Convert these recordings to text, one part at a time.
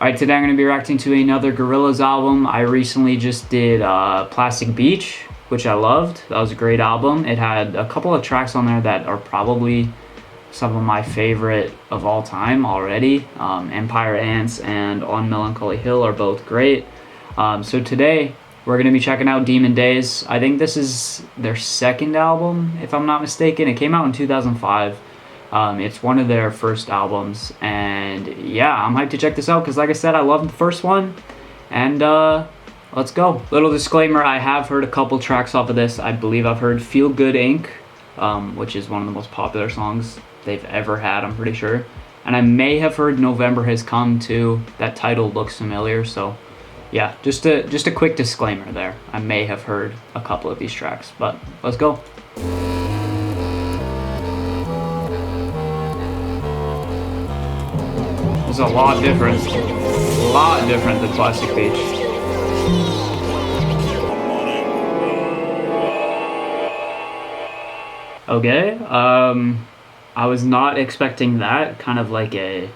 Alright, today I'm going to be reacting to another Gorillaz album. I recently just did Plastic Beach, which I loved. That was a great album. It had a couple of tracks on there that are probably some of my favorite of all time already. Empire Ants and On Melancholy Hill are both great. So today we're going to be checking out Demon Days. I think this is their second album, if I'm not mistaken. It came out in 2005. It's one of their first albums, and yeah, I'm hyped to check this out because, like I said, I loved the first one, and let's go. Little disclaimer, I have heard a couple tracks off of this. I believe I've heard Feel Good Inc., which is one of the most popular songs they've ever had, I'm pretty sure, and I may have heard November Has Come too. That title looks familiar, so yeah, just a quick disclaimer there. I may have heard a couple of these tracks, but let's go. It's a lot different than Plastic Beach. Okay, I was not expecting that. Kind of like a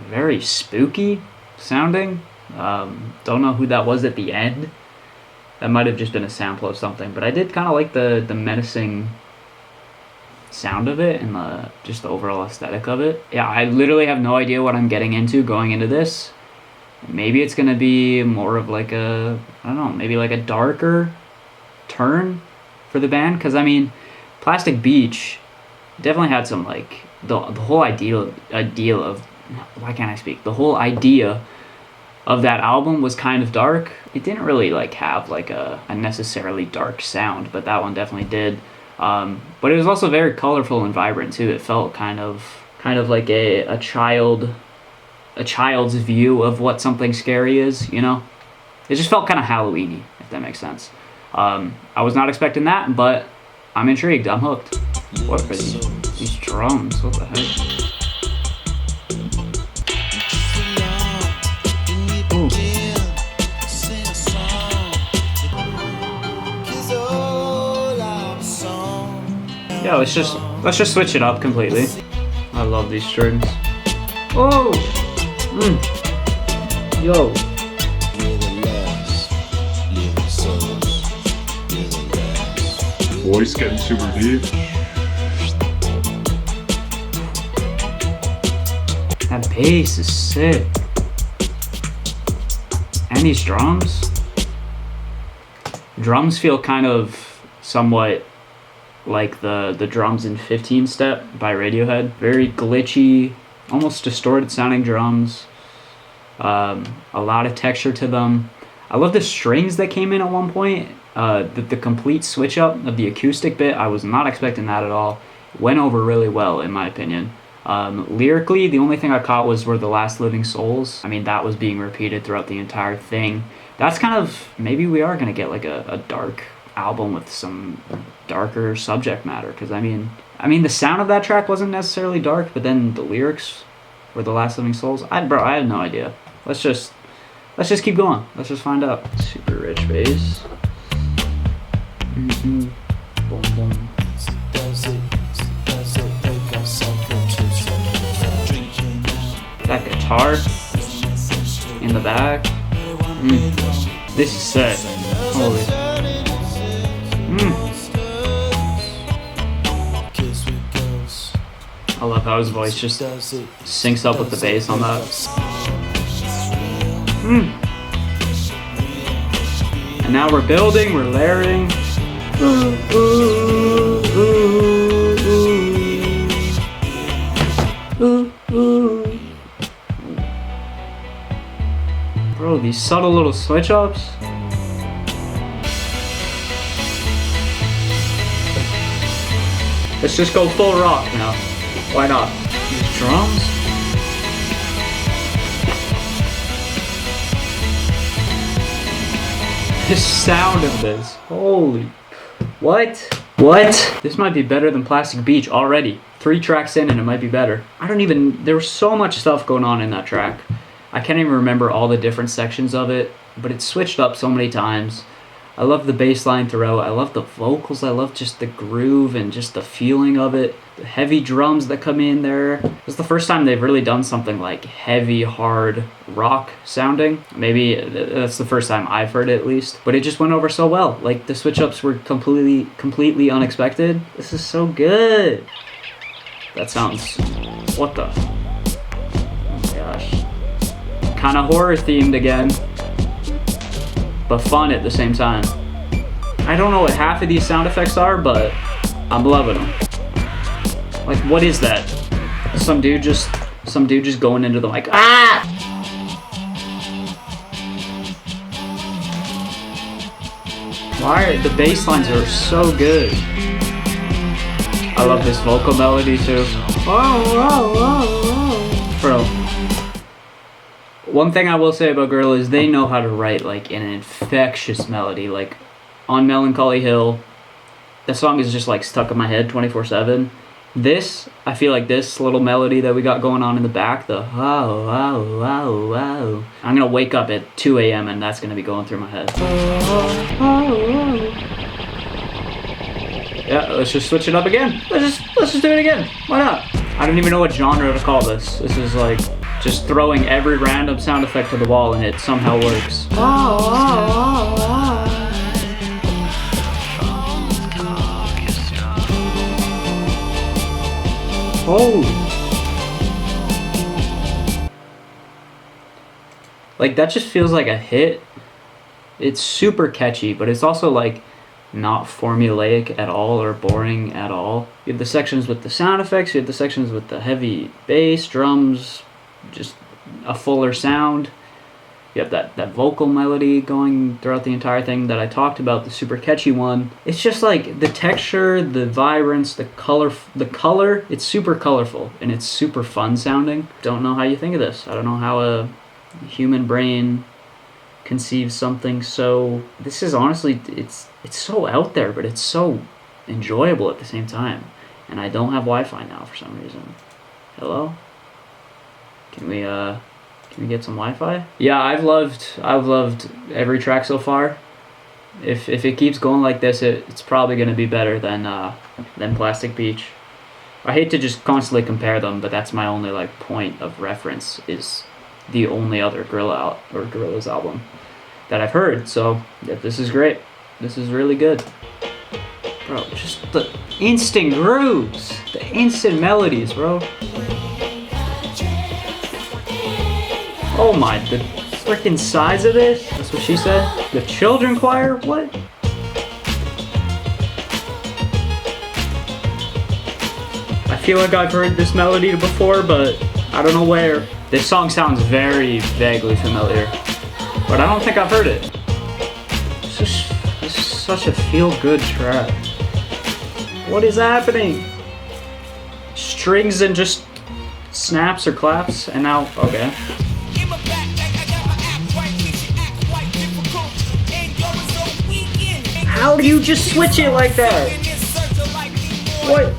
very spooky sounding. Don't know who that was at the end. That might have just been a sample of something, but I did kind of like the menacing sound of it and just the overall aesthetic of it. Yeah, I literally have no idea what I'm getting into going into this. Maybe it's gonna be more of like a, I don't know, maybe like a darker turn for the band, because I mean, Plastic Beach definitely had some like the whole idea of why can't I speak? The whole idea of that album was kind of dark. It didn't really like have like a necessarily dark sound, but that one definitely did. But it was also very colorful and vibrant too. It felt kind of like a child's view of what something scary is, you know? It just felt kind of Halloween-y, if that makes sense. I was not expecting that, but I'm intrigued. I'm hooked. What are these drums? What the heck? Yeah, let's just switch it up completely. I love these strings. Oh, yo. Voice getting super deep. That bass is sick. And these drums. Drums feel kind of somewhat like the drums in 15 Step by Radiohead. Very glitchy, almost distorted sounding drums. A lot of texture to them. I love the strings that came in at one point. The complete switch up of the acoustic bit, I was not expecting that at all. Went over really well in my opinion. Lyrically, the only thing I caught were the Last Living Souls. I mean, that was being repeated throughout the entire thing. That's kind of, maybe we are gonna get like a dark album with some darker subject matter, because I mean the sound of that track wasn't necessarily dark, but then the lyrics were the Last Living Souls. I had no idea. Let's just keep going. Let's just find out. Super rich bass. Boom, boom. That guitar in the back. This is sick. Holy. I love how his voice just syncs up with the bass on that. And now we're building, we're layering. Bro, these subtle little switch ups. Let's just go full rock now. Why not? These drums? The sound of this. Holy. What? This might be better than Plastic Beach already. 3 tracks in and it might be better. There was so much stuff going on in that track. I can't even remember all the different sections of it, but it switched up so many times. I love the bass line throughout. I love the vocals. I love just the groove and just the feeling of it. The heavy drums that come in there. It's the first time they've really done something like heavy, hard rock sounding. Maybe that's the first time I've heard it, at least. But it just went over so well. Like, the switch-ups were completely unexpected. This is so good. That sounds... What the... Oh my gosh. Kind of horror themed again. But fun at the same time. I don't know what half of these sound effects are, but I'm loving them. Like, what is that? Some dude just going into the mic. Ah! Why? The bass lines are so good. I love this vocal melody too. Bro. One thing I will say about Gorillaz is they know how to write like an infectious melody. Like on Melancholy Hill, the song is just like stuck in my head 24/7. This, I feel like this little melody that we got going on in the back, the wow, wow, wow, wow. I'm gonna wake up at 2 a.m. and that's gonna be going through my head. Yeah, let's just switch it up again. Let's just do it again. Why not? I don't even know what genre to call this. This is like just throwing every random sound effect to the wall and it somehow works. Oh! Like, that just feels like a hit. It's super catchy, but it's also like not formulaic at all or boring at all. You have the sections with the sound effects, you have the sections with the heavy bass, drums, just a fuller sound. You have that vocal melody going throughout the entire thing that I talked about, the super catchy one. It's just like the texture, the vibrance, the color, it's super colorful and it's super fun sounding. Don't know how you think of this. I don't know how a human brain conceives something so... This is honestly, it's so out there, but it's so enjoyable at the same time. And I don't have Wi-Fi now for some reason. Hello? Can we get some Wi-Fi? Yeah, I've loved every track so far. If it keeps going like this, it's probably gonna be better than Plastic Beach. I hate to just constantly compare them, but that's my only like point of reference, is the only other Gorillaz album that I've heard. So yeah, this is great. This is really good. Bro, just the instant grooves, the instant melodies, bro. Oh my, the freaking size of this. That's what she said. The children choir? What? I feel like I've heard this melody before, but I don't know where. This song sounds very vaguely familiar, but I don't think I've heard it. This is such a feel-good track. What is happening? Strings and just snaps or claps, and now, okay. How do you just switch it like that? What?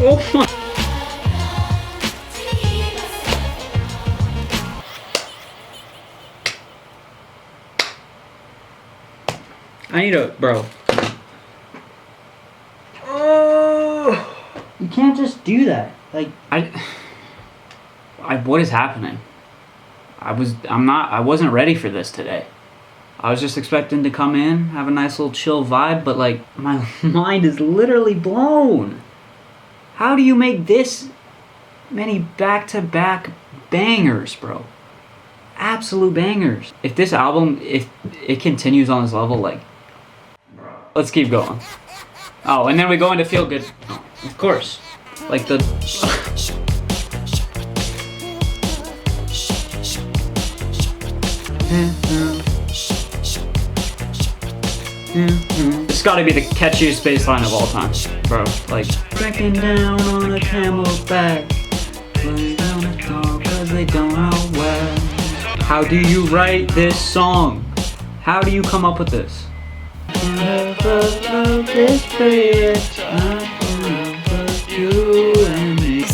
Oh my. I need a, bro. Oh, you can't just do that. Like, what is happening? I wasn't ready for this today. I was just expecting to come in, have a nice little chill vibe, but like, my mind is literally blown. How do you make this many back-to-back bangers, bro? Absolute bangers. If this album, if it continues on this level, like, let's keep going. Oh, and then we go into Feel Good. Oh, of course. Like the... It's gotta be the catchiest bass line of all time, bro. Like, drinking down on a camel's back, laying down a dog cause they don't know where. How do you write this song? How do you come up with this? You and me.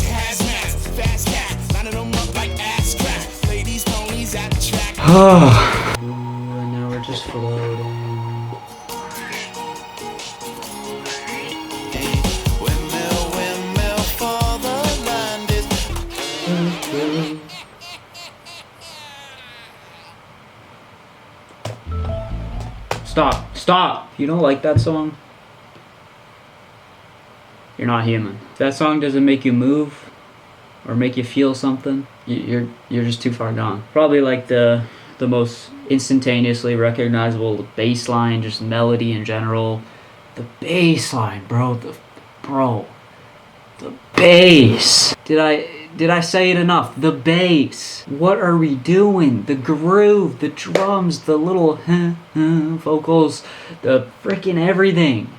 And now we're just floating. Stop. Stop. If you don't like that song, you're not human. If that song doesn't make you move or make you feel something, you're just too far gone. Probably like the most instantaneously recognizable bass line, just melody in general. The bass line, bro. The bass. Did I say it enough? The bass. What are we doing? The groove, the drums, the little vocals, the freaking everything.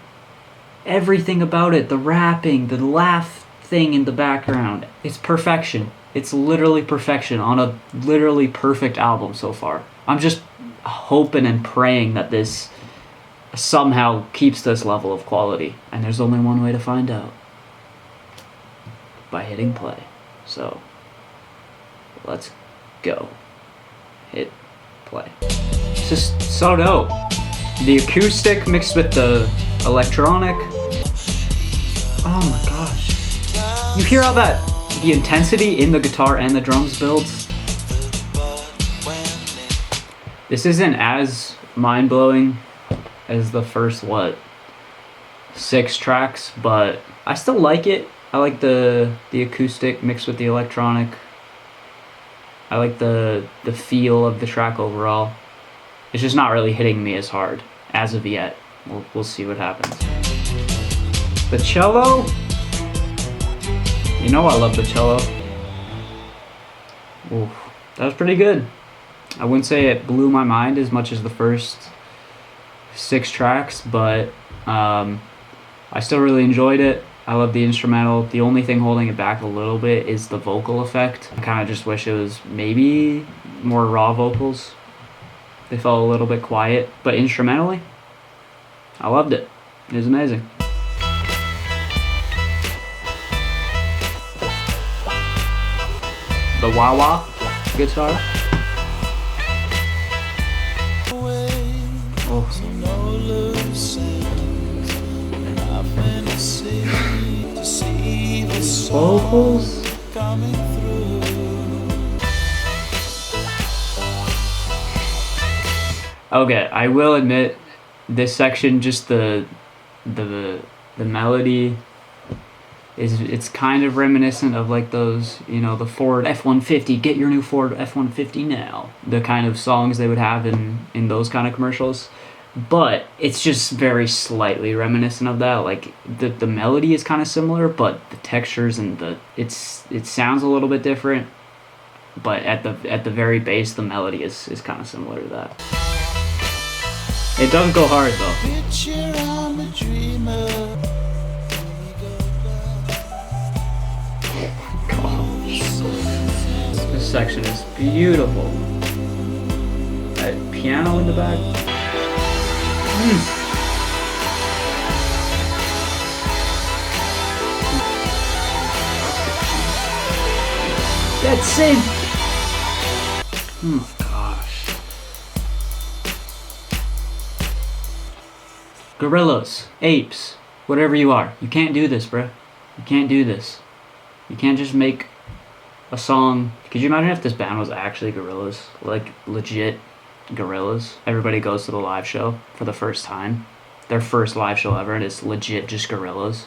Everything about it. The rapping, the laugh thing in the background. It's perfection. It's literally perfection on a literally perfect album so far. I'm just hoping and praying that this somehow keeps this level of quality. And there's only one way to find out. By hitting play. So, let's go. Hit play. It's just so dope. The acoustic mixed with the electronic. Oh my gosh. You hear all that, the intensity in the guitar and the drums builds? This isn't as mind-blowing as the first, 6 tracks, but I still like it. I like the acoustic mixed with the electronic. I like the feel of the track overall. It's just not really hitting me as hard as of yet. We'll see what happens. The cello? You know I love the cello. Oof, that was pretty good. I wouldn't say it blew my mind as much as the first 6 tracks, but I still really enjoyed it. I love the instrumental. The only thing holding it back a little bit is the vocal effect. I kind of just wish it was maybe more raw vocals. They felt a little bit quiet, but instrumentally, I loved it. It was amazing. The wah-wah guitar. Oh. Vocals. Okay, I will admit this section, just the melody it's kind of reminiscent of like those, the Ford F-150, get your new Ford F-150 now. The kind of songs they would have in those kind of commercials. But it's just very slightly reminiscent of that. Like the melody is kind of similar, but the textures and it sounds a little bit different. But at the very base, the melody is kind of similar to that. It does go hard though. This section is beautiful. That piano in the back. That's it. Oh my gosh. Gorillaz, apes, whatever you are. You can't do this, bruh. You can't do this. You can't just make a song. Could you imagine if this band was actually Gorillaz? Like legit Gorillaz? Everybody goes to the live show for the first time. Their first live show ever, and it's legit just Gorillaz.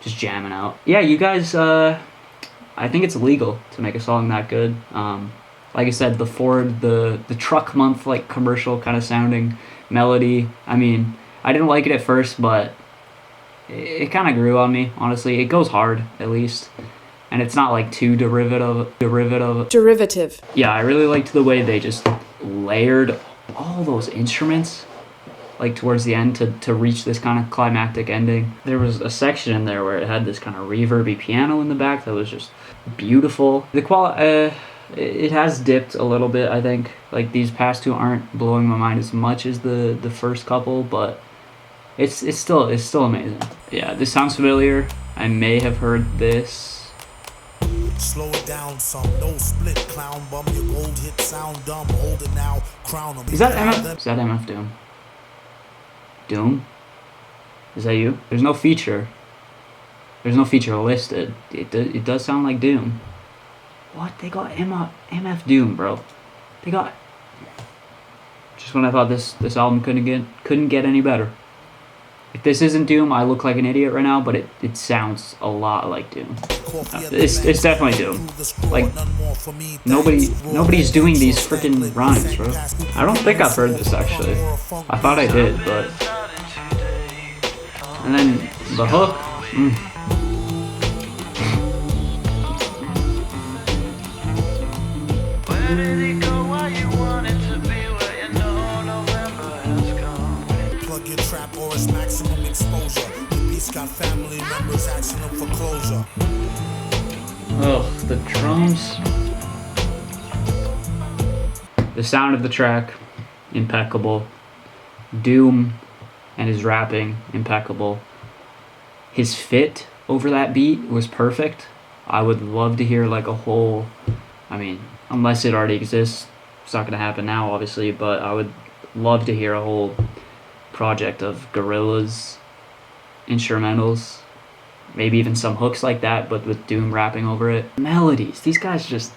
Just jamming out. Yeah, you guys, I think it's illegal to make a song that good. Like I said, the Ford, the truck month, like commercial kind of sounding melody. I mean, I didn't like it at first, but it kind of grew on me, honestly. It goes hard, at least. And it's not like too derivative. Yeah, I really liked the way they just layered all those instruments like towards the end to reach this kind of climactic ending. There was a section in there where it had this kind of reverby piano in the back that was just beautiful. The it has dipped a little bit, I think. Like these past two aren't blowing my mind as much as the first couple, but It's still amazing. Yeah, this sounds familiar. I may have heard this. Slow it down some, no split, clown bum, your gold hit sound dumb, hold it now, crown them. Is that MF Doom? Doom? Is that you? There's no feature. There's no feature listed. It does sound like Doom. What? They got MF Doom, bro. They got... Just when I thought this album couldn't get any better. If this isn't Doom, I look like an idiot right now, but it sounds a lot like Doom. It's definitely Doom. Like, nobody's doing these freaking rhymes, bro. I don't think I've heard this, actually. I thought I did, but... And then the hook... Plug your trap or its maximum exposure. The beast got family members asking them for closure. Oh, the drums. The sound of the track, impeccable. Doom and his rapping, impeccable. His fit over that beat was perfect. I would love to hear like a whole, I mean, unless it already exists, it's not going to happen now, obviously, but I would love to hear a whole project of Gorillaz instrumentals, maybe even some hooks like that, but with Doom rapping over it. Melodies, these guys just,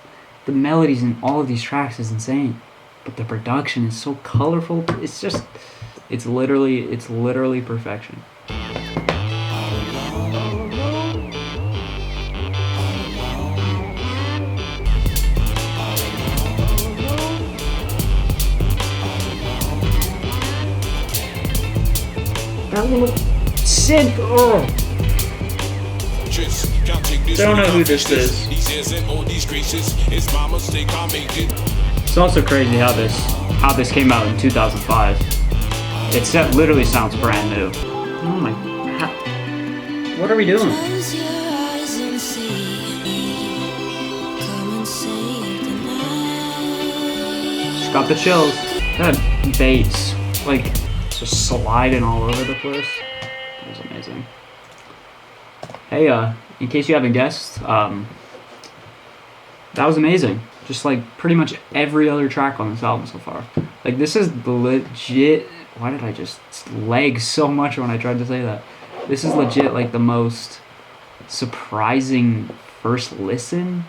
the melodies in all of these tracks is insane, but the production is so colorful. It's just, it's literally perfection. That little synth, oh! I don't know who this is. It's also crazy how this came out in 2005. It literally sounds brand new. Oh my, what are we doing? Just got the chills. That bass, like, just sliding all over the place. That was amazing. Hey, in case you haven't guessed, that was amazing. Just like pretty much every other track on this album so far. Like, this is legit. Why did I just lag so much when I tried to say that? This is legit like the most surprising first listen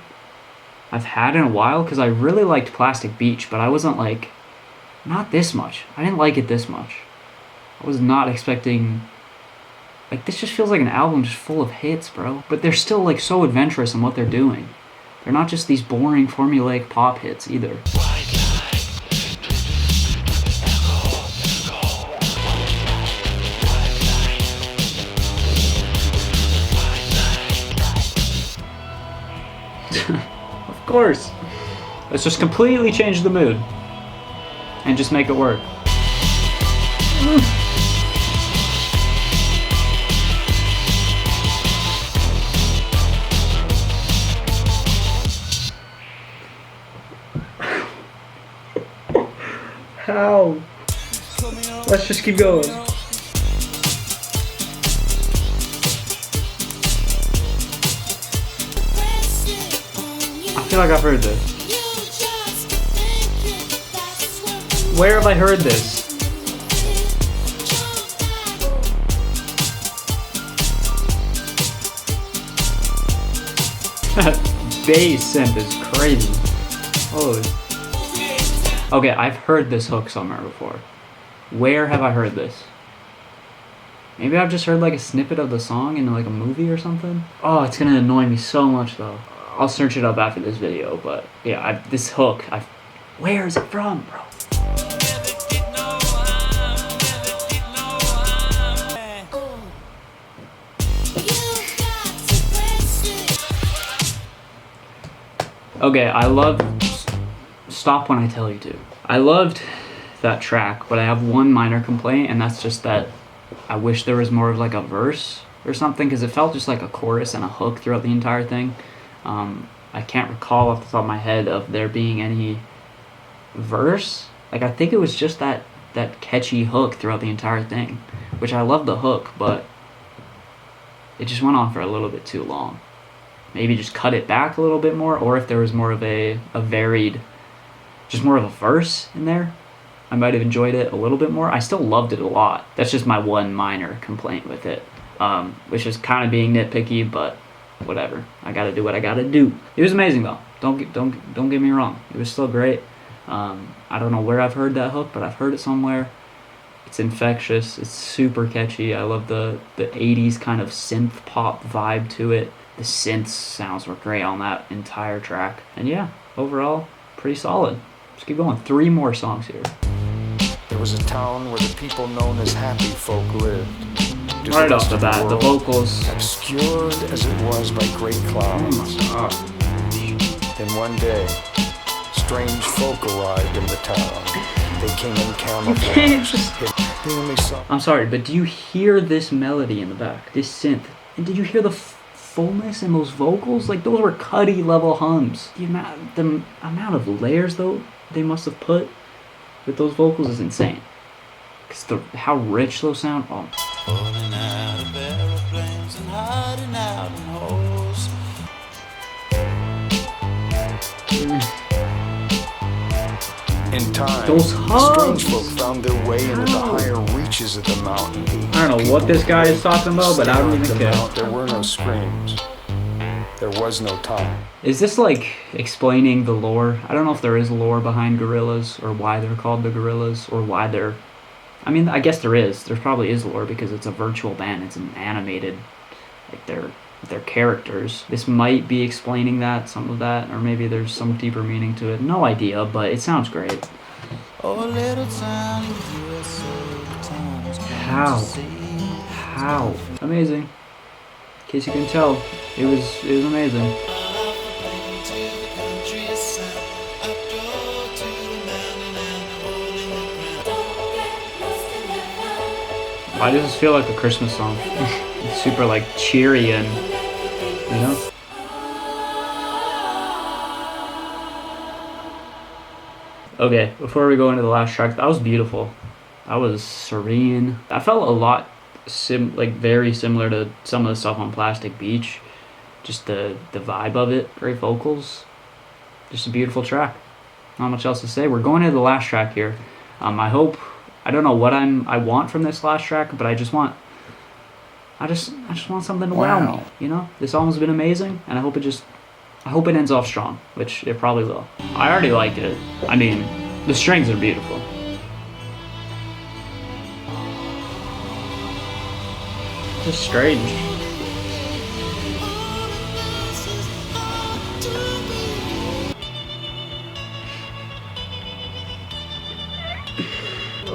I've had in a while, because I really liked Plastic Beach, but I wasn't like, not this much. I didn't like it this much. I was not expecting, like, this just feels like an album just full of hits, bro. But they're still like so adventurous in what they're doing. They're not just these boring formulaic pop hits either. Of course. Let's just completely change the mood and just make it work. How? Let's just keep going. I feel like I've heard this. Where have I heard this? That bass synth is crazy. Holy. Okay, I've heard this hook somewhere before. Where have I heard this? Maybe I've just heard like a snippet of the song in like a movie or something. Oh, it's gonna annoy me so much though. I'll search it up after this video, but yeah, this hook, where is it from, bro? Okay, I love Stop When I Tell You To. I loved that track, but I have one minor complaint, and that's just that I wish there was more of like a verse or something, because it felt just like a chorus and a hook throughout the entire thing. I can't recall off the top of my head of there being any verse. Like, I think it was just that that catchy hook throughout the entire thing, which I love the hook, but it just went on for a little bit too long. Maybe just cut it back a little bit more, or if there was more of a varied, just more of a verse in there, I might have enjoyed it a little bit more. I still loved it a lot. That's just my one minor complaint with it, which is kind of being nitpicky, but whatever. I gotta do what I gotta do. It was amazing though. Don't get me wrong. It was still great. I don't know where I've heard that hook, but I've heard it somewhere. It's infectious. It's super catchy. I love the 80s kind of synth pop vibe to it. The synth sounds were great on that entire track. And yeah, overall, pretty solid. Let's keep going. 3 more songs here. There was a town where the people known as happy folk lived. Right off the bat, the vocals. Obscured as it was by great clouds. Then one day, strange folk arrived in the town. They came in camouflage. They only saw... I'm sorry, but do you hear this melody in the back? This synth? And did you hear the fullness in those vocals? Like, those were Cuddy level hums. The amount of layers, though, they must have put with those vocals is insane. Because how rich those sound. Oh. Falling out of aeroplanes and hiding out in holes. In time, Those hums. strange folk found their way into the higher reaches of the mountain. I don't know what this guy is talking about, but I don't even care. There were no screams. There was no time. Is this like explaining the lore? I don't know if there is lore behind Gorillaz, or why they're called the Gorillaz, or why they're... I mean, I guess there is. There probably is lore because it's a virtual band. It's an animated... Like, they're characters. This might be explaining that, some of that, or maybe there's some deeper meaning to it. No idea, but it sounds great. Oh, little town in the USA, towns How? Amazing. In case you can tell, it was amazing. Why does this feel like a Christmas song? It's super like cheery and, you know? Okay, before we go into the last track, that was beautiful. That was serene. I felt a lot very similar to some of the stuff on Plastic Beach. Just the vibe of it, great vocals. Just a beautiful track. Not much else to say. We're going into the last track here. I don't know what I want from this last track, but I just want something to wow me, you know? This album's been amazing, and I hope it ends off strong, which it probably will. I already liked it. I mean, the strings are beautiful. Just strange.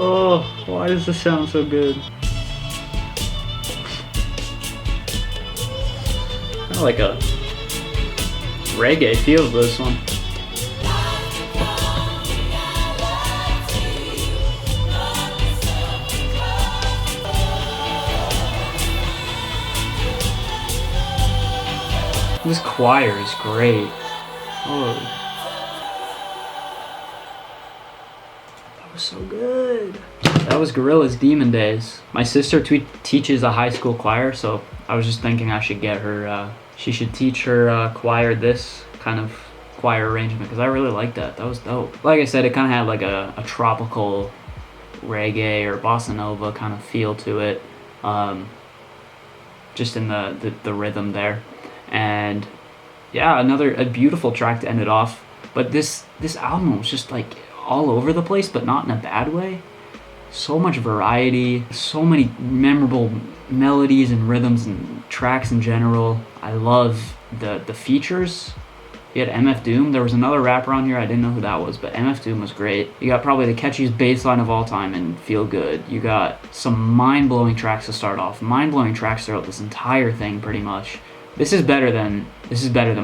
Oh, why does this sound so good? Kind of like a reggae feel to this one. This choir is great. Oh. So good. That was Gorillaz Demon Days. My sister teaches a high school choir, so I was just thinking I should get her, she should teach her choir this kind of choir arrangement, because I really liked that. That was dope. Like I said, it kind of had like a tropical reggae or bossa nova kind of feel to it, just in the rhythm there. And yeah, a beautiful track to end it off. But this album was just like all over the place, but not in a bad way. So much variety, so many memorable melodies and rhythms and tracks in general. I love the features. You had MF Doom. There was another rapper on here, I didn't know who that was, but MF Doom was great. You got probably the catchiest bass line of all time and Feel Good. You got some mind-blowing tracks to start off. Mind-blowing tracks throughout this entire thing, pretty much. This is better than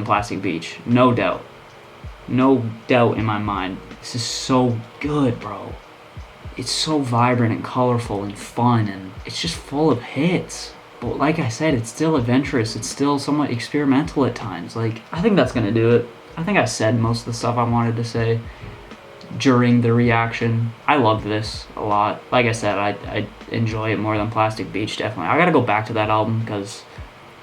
Plastic Beach, no doubt. No doubt in my mind. This is so good, bro. It's so vibrant and colorful and fun, and it's just full of hits. But like I said, it's still adventurous. It's still somewhat experimental at times. Like, I think that's gonna do it. I think I said most of the stuff I wanted to say. during the reaction. I love this a lot. Like I said, I enjoy it more than Plastic Beach, definitely. I gotta go back to that album because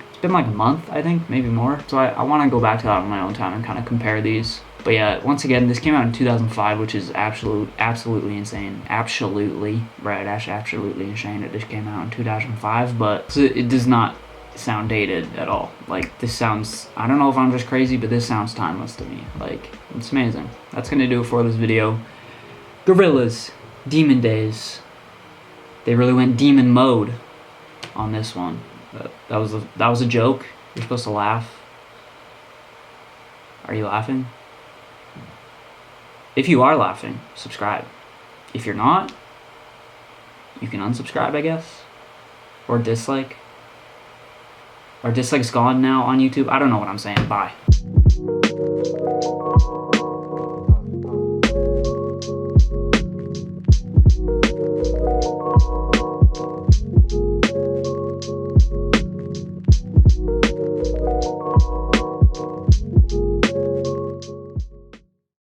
it's been like a month, I think, maybe more. So I want to go back to that on my own time and kind of compare these. But yeah, once again, this came out in 2005, which is absolutely insane. Absolutely insane. It just came out in 2005, but it does not sound dated at all. Like, this sounds, I don't know if I'm just crazy, but this sounds timeless to me. Like, it's amazing. That's gonna do it for this video. Gorillaz, Demon Days. They really went demon mode on this one. That was a joke. You're supposed to laugh. Are you laughing? If you are laughing, subscribe. If you're not, you can unsubscribe, I guess. Or dislike. Or dislike's gone now on YouTube. I don't know what I'm saying. Bye.